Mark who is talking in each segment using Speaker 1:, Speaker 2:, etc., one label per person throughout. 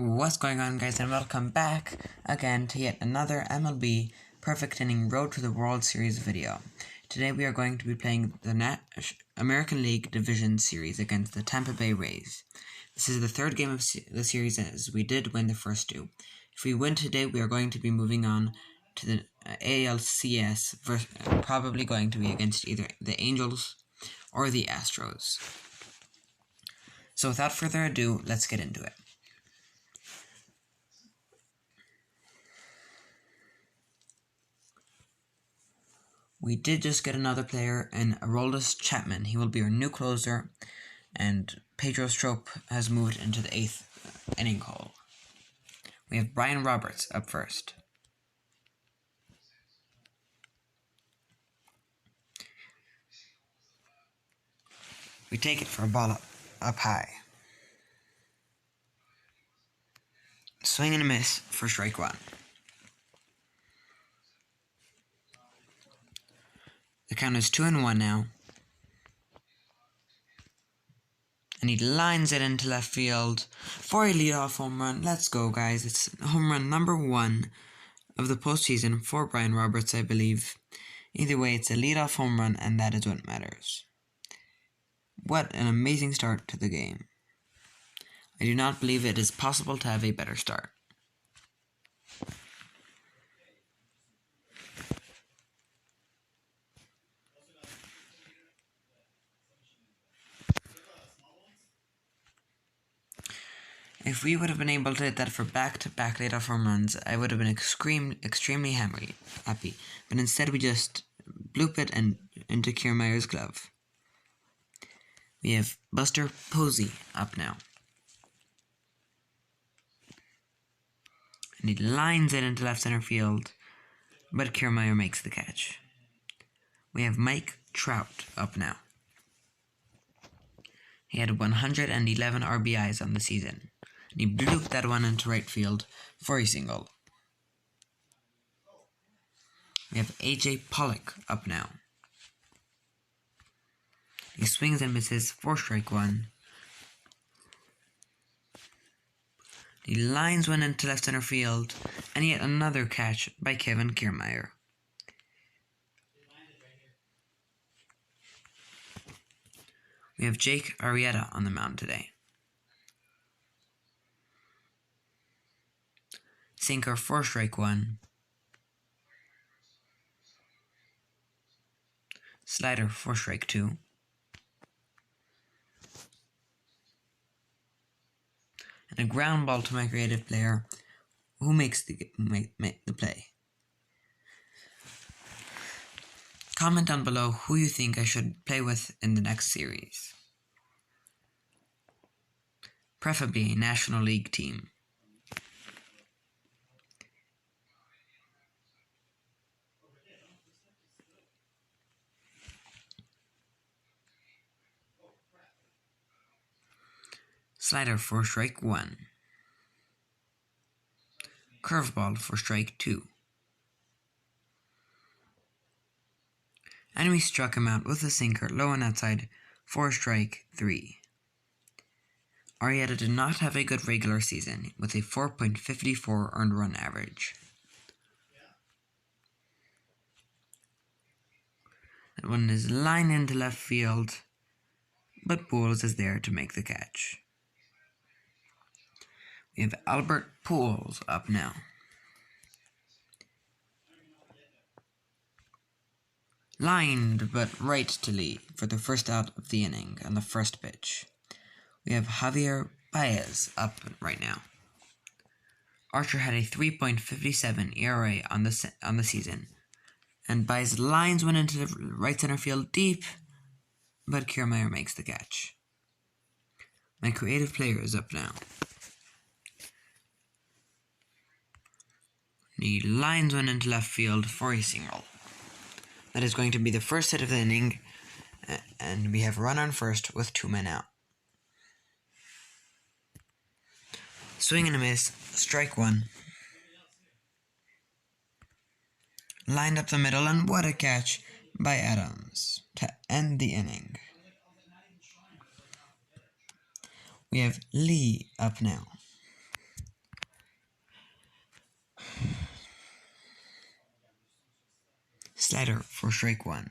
Speaker 1: What's going on, guys, and welcome back again to yet another MLB Perfect Inning Road to the World Series video. Today we are going to be playing the American League Division Series against the Tampa Bay Rays. This is the third game of the series, as we did win the first two. If we win today, we are going to be moving on to the ALCS, probably going to be against either the Angels or the Astros. So without further ado, let's get into it. We did just get another player in Aroldis Chapman. He will be our new closer, and Pedro Strop has moved into the 8th inning hole. We have Brian Roberts up first. We take it for a ball up high. Swing and a miss for strike one. The count is 2-1 now. And he lines it into left field for a leadoff home run. Let's go, guys. It's home run number 1 of the postseason for Brian Roberts, I believe. Either way, it's a leadoff home run, and that is what matters. What an amazing start to the game. I do not believe it is possible to have a better start. If we would have been able to hit that for back-to-back leadoff home runs, I would have been extremely happy. But instead, we just bloop it and into Kiermaier's glove. We have Buster Posey up now. And he lines it into left center field, but Kiermaier makes the catch. We have Mike Trout up now. He had 111 RBIs on the season, and he blooped that one into right field for a single. We have AJ Pollock up now. He swings and misses for strike one. He lines one into left center field, and yet another catch by Kevin Kiermaier. We have Jake Arrieta on the mound today. Sinker for strike one. Slider for strike two. And a ground ball to my creative player, who makes the play. Comment down below who you think I should play with in the next series. Preferably a National League team. Slider for strike one. Curveball for strike two. And we struck him out with a sinker low and outside for strike three. Arrieta did not have a good regular season with a 4.54 earned run average. That one is lined into left field, but Pujols is there to make the catch. We have Albert Pujols up now. Lined but right to Lee for the first out of the inning on the first pitch. We have Javier Baez up right now. Archer had a 3.57 ERA on the season, and Baez lines one into the right center field deep, but Kiermaier makes the catch. My creative player is up now. He lines one into left field for a single. That is going to be the first hit of the inning, and we have a runner on first with 2 men out. Swing and a miss, strike one. Lined up the middle, and what a catch by Adams to end the inning. We have Lee up now. Slider for strike one.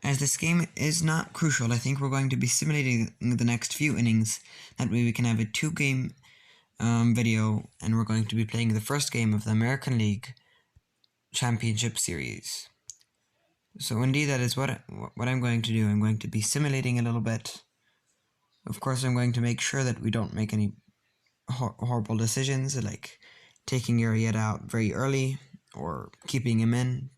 Speaker 1: As this game is not crucial, I think we're going to be simulating the next few innings. That way we can have a 2-game video, and we're going to be playing the first game of the American League Championship Series. So indeed, that is what I'm going to do. I'm going to be simulating a little bit. Of course, I'm going to make sure that we don't make any horrible decisions, like taking Arrieta out very early or keeping him in.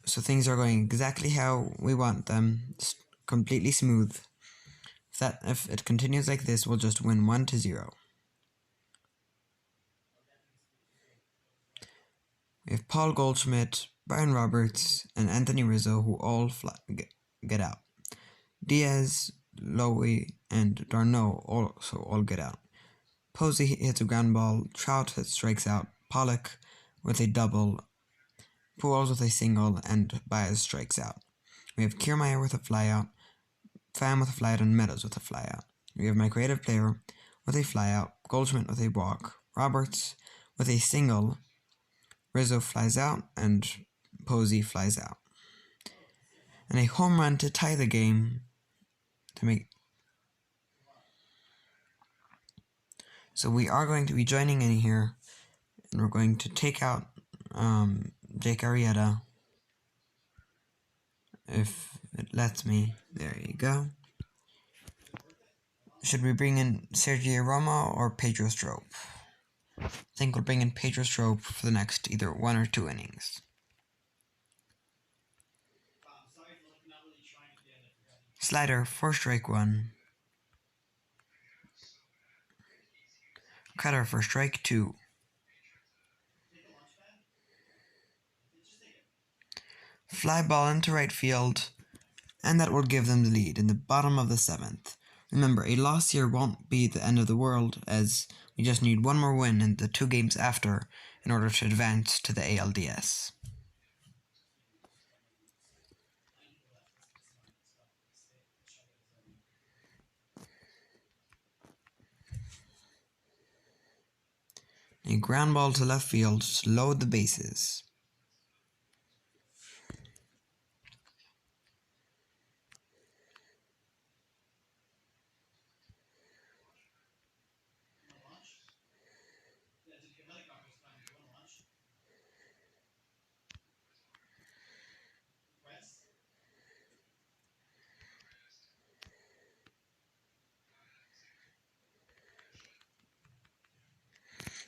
Speaker 1: So things are going exactly how we want them, completely smooth. If it continues like this, we'll just win 1-0. We have Paul Goldschmidt, Brian Roberts, and Anthony Rizzo, who all get out. Diaz, Lowy, and Darno also all get out. Posey hits a ground ball, Trout strikes out, Pollock with a double, Pujols with a single, and Baez strikes out. We have Kiermaier with a flyout, Pham with a flyout, and Meadows with a flyout. We have my creative player with a flyout, Goldschmidt with a walk, Roberts with a single, Rizzo flies out, and Posey flies out. And a home run to tie the game to make. So we are going to be joining in here, and we're going to take out Jake Arrieta, if it lets me. There you go. Should we bring in Sergio Romo or Pedro Strop? I think we'll bring in Pedro Strop for the next either 1 or 2 innings. Slider for strike one. Cutter for strike two. Fly ball into right field, and that will give them the lead in the bottom of the 7th. Remember, a loss here won't be the end of the world, as we just need one more win in the 2 games after in order to advance to the ALDS. A ground ball to left field to load the bases.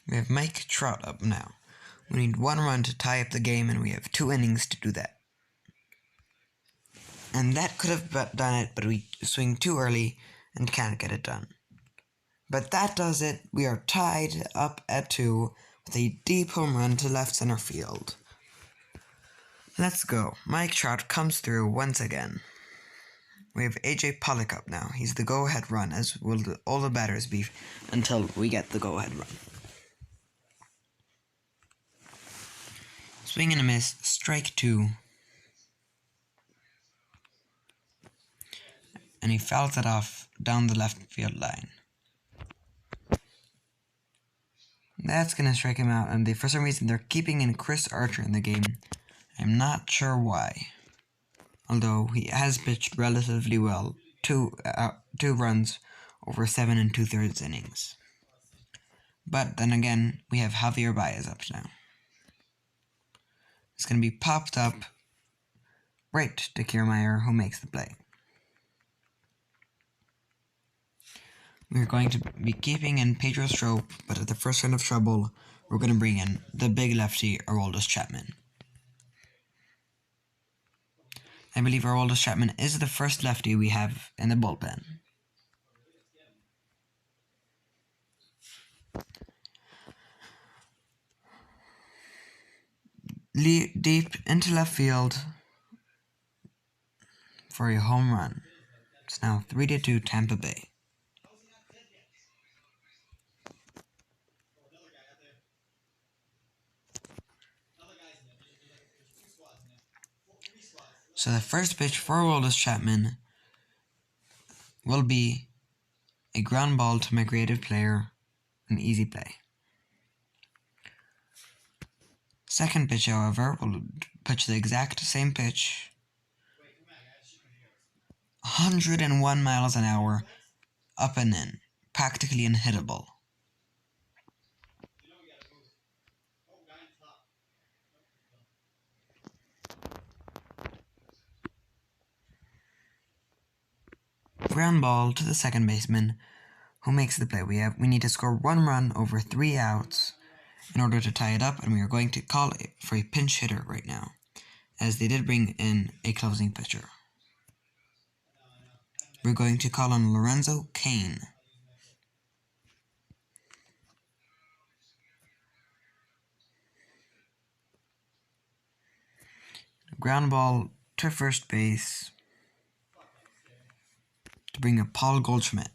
Speaker 1: We have Mike Trout up now. We need 1 run to tie up the game, and we have 2 innings to do that. And that could have done it, but we swing too early and can't get it done. But that does it. We are tied up at 2 with a deep home run to left center field. Let's go. Mike Trout comes through once again. We have AJ Pollock up now. He's the go-ahead run, as will all the batters be until we get the go-ahead run. Swing and a miss, strike 2. And he fouls it off down the left field line. That's going to strike him out, and for some reason they're keeping in Chris Archer in the game. I'm not sure why. Although he has pitched relatively well, 2 runs over 7 2/3 innings. But then again, we have Javier Baez up now. It's going to be popped up right to Kiermaier, who makes the play. We're going to be keeping in Pedro Strop, but at the first sign of trouble, we're going to bring in the big lefty, Aroldis Chapman. I believe Aroldis Chapman is the first lefty we have in the bullpen. Deep into left field for a home run. It's now 3-2 Tampa Bay. So the first pitch for Aroldis Chapman will be a ground ball to my creative player, an easy play. Second pitch, however, will pitch the exact same pitch, 101 miles an hour, up and in, practically unhittable. Ground ball to the second baseman, who makes the play. We need to score 1 run over 3 outs in order to tie it up, and we are going to call for a pinch hitter right now, as they did bring in a closing pitcher. We're going to call on Lorenzo Cain. Ground ball to first base to bring up Paul Goldschmidt.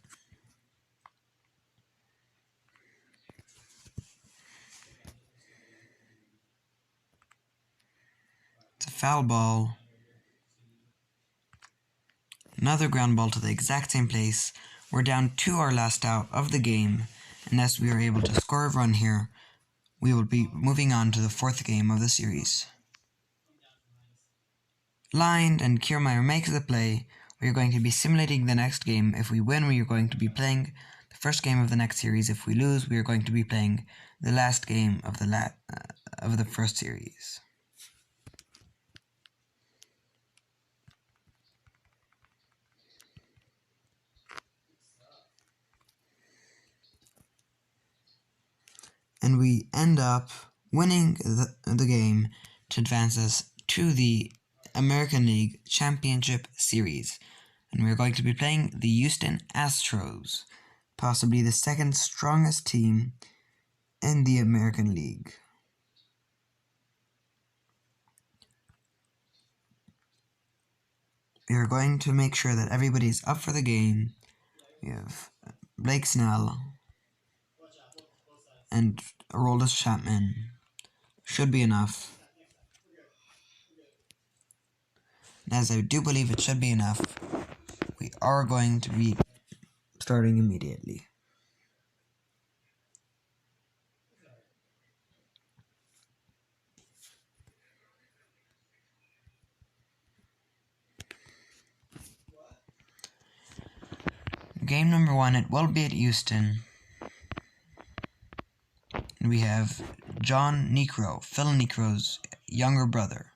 Speaker 1: It's a foul ball. Another ground ball to the exact same place. We're down to our last out of the game. Unless we are able to score a run here, we will be moving on to the 4th game of the series. Lined, and Kiermaier makes the play. We are going to be simulating the next game. If we win, we are going to be playing the first game of the next series. If we lose, we are going to be playing the last game of the first series. And we end up winning the game to advance us to the American League Championship Series. And we're going to be playing the Houston Astros, possibly the second strongest team in the American League. We are going to make sure that everybody's up for the game. We have Blake Snell and Aroldis Chapman. Should be enough. And as I do believe it should be enough, we are going to be starting immediately. Game number 1, it will be at Houston. And we have John Niekro, Phil Niekro's younger brother.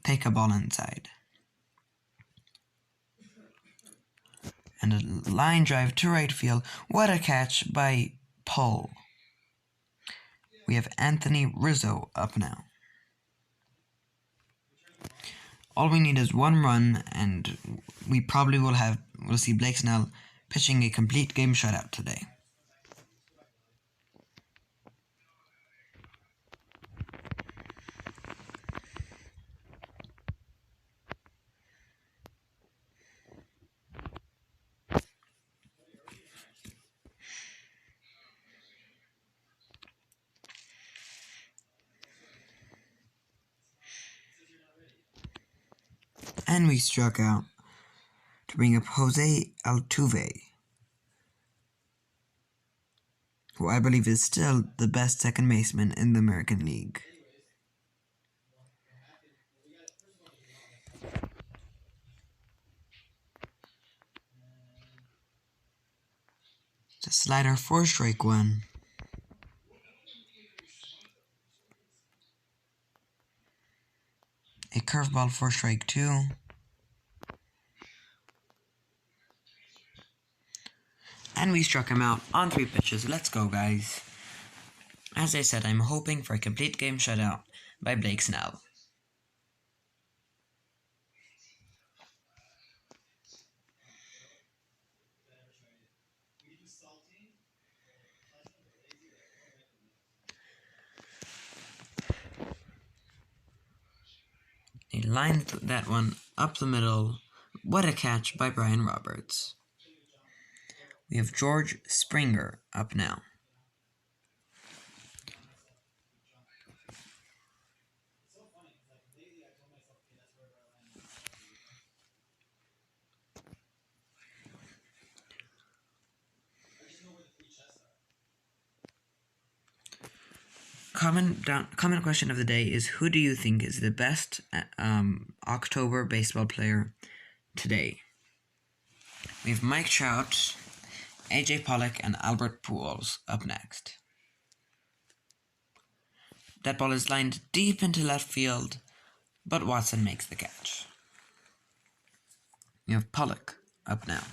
Speaker 1: Take a ball inside. And a line drive to right field. What a catch by Paul. We have Anthony Rizzo up now. All we need is 1 run, and we probably will see Blake Snell pitching a complete game shutout today. And we struck out to bring up Jose Altuve, who I believe is still the best second baseman in the American League. It's a slider for strike 1. A curveball for strike 2. And we struck him out on 3 pitches. Let's go, guys. As I said, I'm hoping for a complete game shutout by Blake Snell. He lined that one up the middle. What a catch by Brian Roberts. We have George Springer up now. Comment question of the day is, who do you think is the best October baseball player today? We have Mike Trout, AJ Pollock, and Albert Pujols up next. That ball is lined deep into left field, but Watson makes the catch. We have Pollock up now.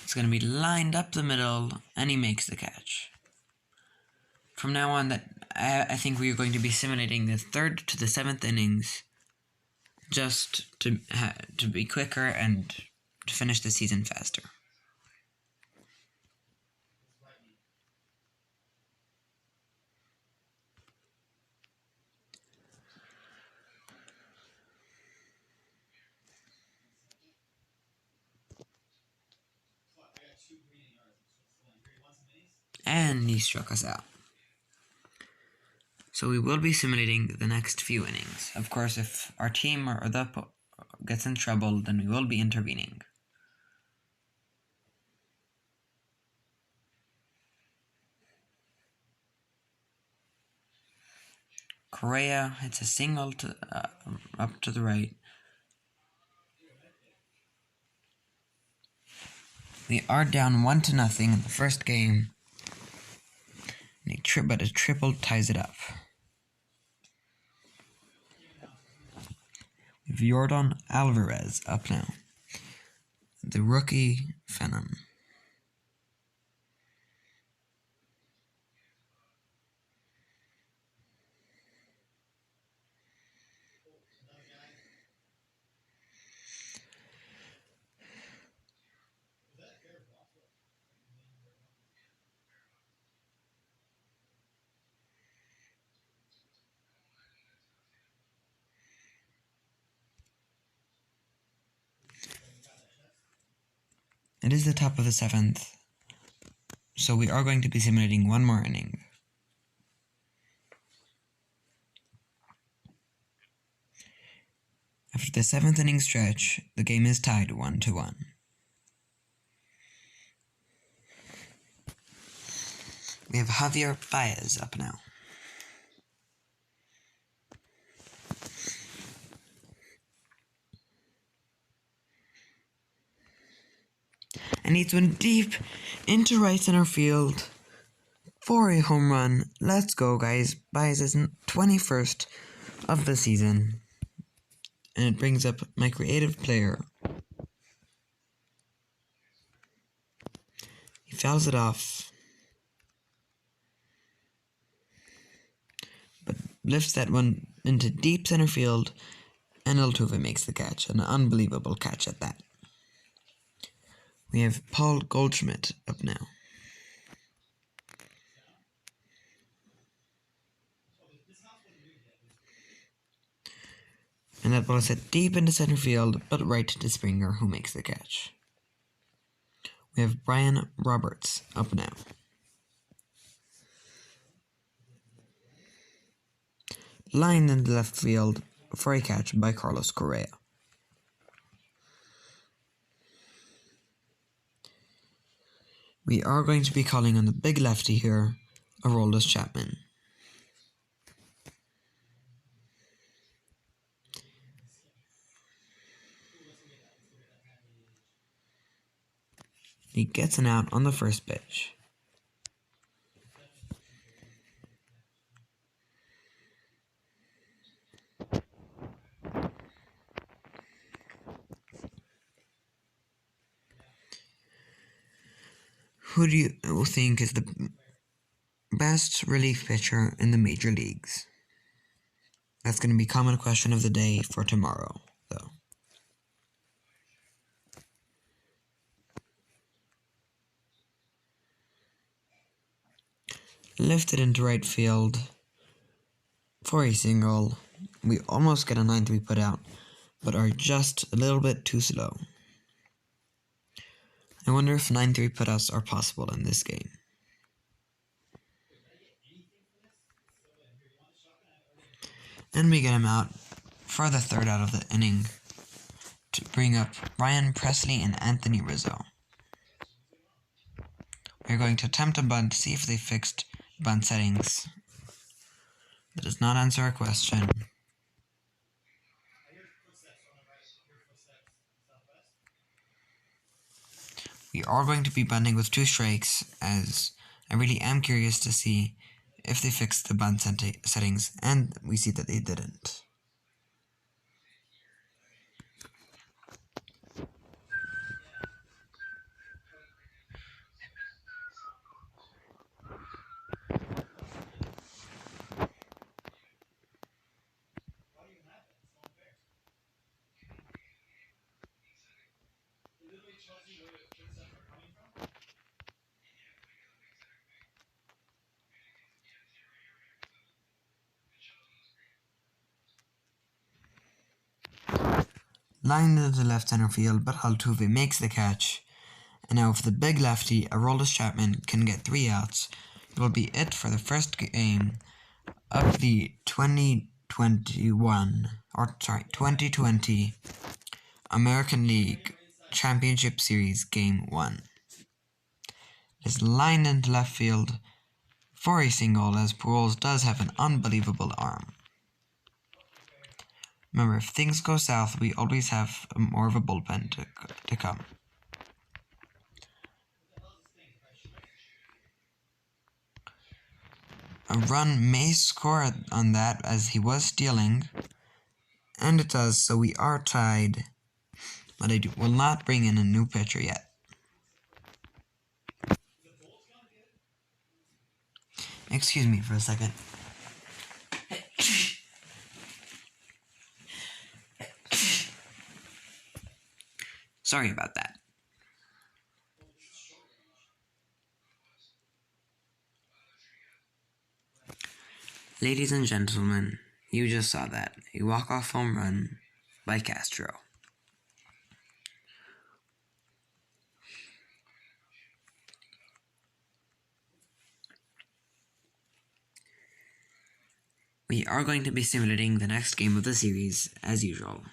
Speaker 1: It's going to be lined up the middle, and he makes the catch. From now on, I think we are going to be simulating the 3rd to the 7th innings, just to be quicker and to finish the season faster. And he struck us out. So we will be simulating the next few innings. Of course, if our team or the gets in trouble, then we will be intervening. Correa hits a single up to the right. We are down 1-0 in the first game. But a triple ties it up. Yordan Alvarez up now. The rookie Phenom. It is the top of the 7th, so we are going to be simulating one more inning. After the 7th inning stretch, the game is tied 1-1. We have Javier Baez up now. And he's went deep into right center field for a home run. Let's go, guys. Baez is 21st of the season. And it brings up my creative player. He fouls it off, but lifts that one into deep center field, and Altuve makes the catch. An unbelievable catch at that. We have Paul Goldschmidt up now. And that ball is hit deep into center field, but right to Springer, who makes the catch. We have Brian Roberts up now. Lined in the left field for a catch by Carlos Correa. We are going to be calling on the big lefty here, Aroldis Chapman. He gets an out on the first pitch. Who do you think is the best relief pitcher in the major leagues? That's going to be common question of the day for tomorrow, though. Lifted into right field for a single. We almost get a 9-3 put out, but are just a little bit too slow. I wonder if 9-3 putouts are possible in this game. And we get him out for the 3rd out of the inning to bring up Ryan Presley and Anthony Rizzo. We're going to attempt a bunt to see if they fixed bunt settings. That does not answer our question. We are going to be bunting with 2 strikes, as I really am curious to see if they fixed the bunt settings, and we see that they didn't. Lined into left center field, but Altuve makes the catch. And now for the big lefty, Aroldis Chapman can get 3 outs. It will be it for the first game of the 2020 American League Championship Series Game 1. It is lined into left field for a single, as Pujols does have an unbelievable arm. Remember, if things go south, we always have more of a bullpen to come. A run may score on that, as he was stealing, and it does, so we are tied, but I will not bring in a new pitcher yet. Excuse me for a second. Sorry about that. Ladies and gentlemen, you just saw that. A walk-off home run by Castro. We are going to be simulating the next game of the series, as usual.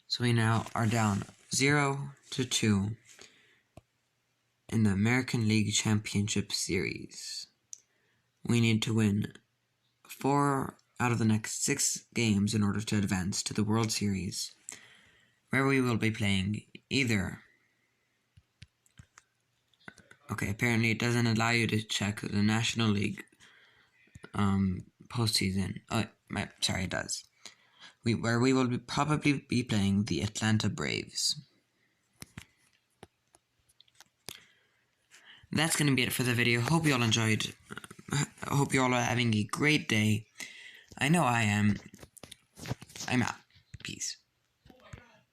Speaker 1: So we now are down 0-2 in the American League Championship Series. We need to win 4 out of the next 6 games in order to advance to the World Series, where we will be playing either... Okay, apparently it doesn't allow you to check the National League postseason. Sorry, it does. Where we will probably be playing the Atlanta Braves. That's going to be it for the video. Hope you all enjoyed. Hope you all are having a great day. I know I am. I'm out.